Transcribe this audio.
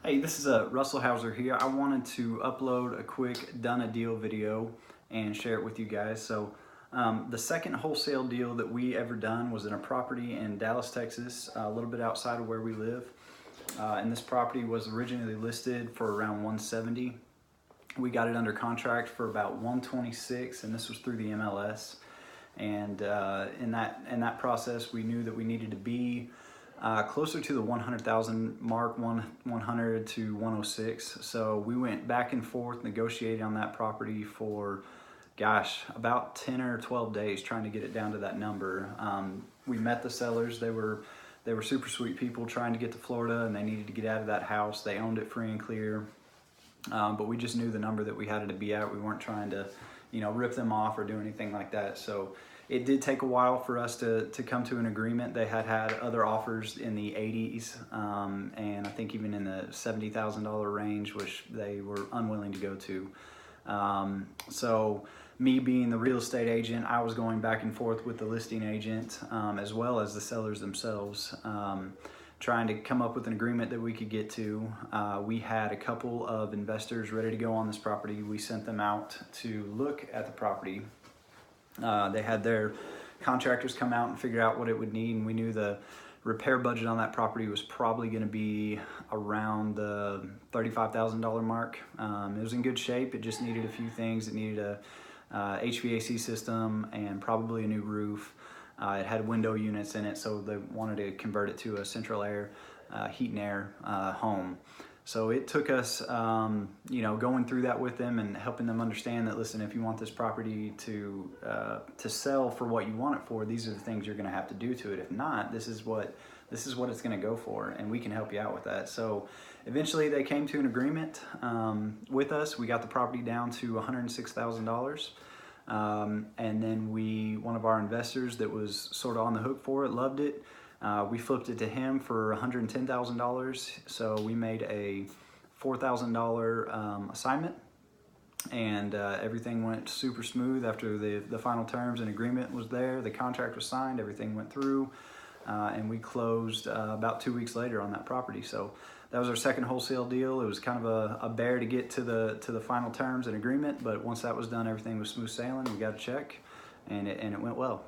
Hey, this is Russell Hauser here. I wanted to upload a quick done a deal video and share it with you guys. The second wholesale deal that we ever done was in a property in Dallas, Texas, a little bit outside of where we live. And this property was originally listed for around 170. We got it under contract for about 126, and this was through the MLS. And in that process, we knew that we needed to be closer to the 100,000 mark, 100 to 106. So we went back and forth negotiating on that property for, gosh, about 10 or 12 days trying to get it down to that number. We met the sellers. They were super sweet people trying to get to Florida, and they needed to get out of that house. They owned it free and clear. But we just knew the number that we had it to be at. We weren't trying to, rip them off or do anything like that. So it did take a while for us to come to an agreement. They had other offers in the 80s, and I think even in the $70,000 range, which they were unwilling to go to. So me being the real estate agent, I was going back and forth with the listing agent, as well as the sellers themselves, trying to come up with an agreement that we could get to. We had a couple of investors ready to go on this property. We sent them out to look at the property. They had their contractors come out and figure out what it would need, and we knew the repair budget on that property was probably going to be around the $35,000 mark. It was in good shape. It just needed a few things. It needed a HVAC system and probably a new roof. It had window units in it, so they wanted to convert it to a central air, heat and air home. So it took us, going through that with them and helping them understand that, listen, if you want this property to sell for what you want it for, these are the things you're going to have to do to it. If not, this is what it's going to go for, and we can help you out with that. So eventually they came to an agreement with us. We got the property down to $106,000. And then one of our investors that was sort of on the hook for it, loved it. We flipped it to him for $110,000. So we made a $4,000 assignment, and everything went super smooth after the final terms and agreement was there. The contract was signed, everything went through, and we closed about 2 weeks later on that property. So that was our second wholesale deal. It was kind of a bear to get to the final terms and agreement, but once that was done, everything was smooth sailing. We got a check, and it went well.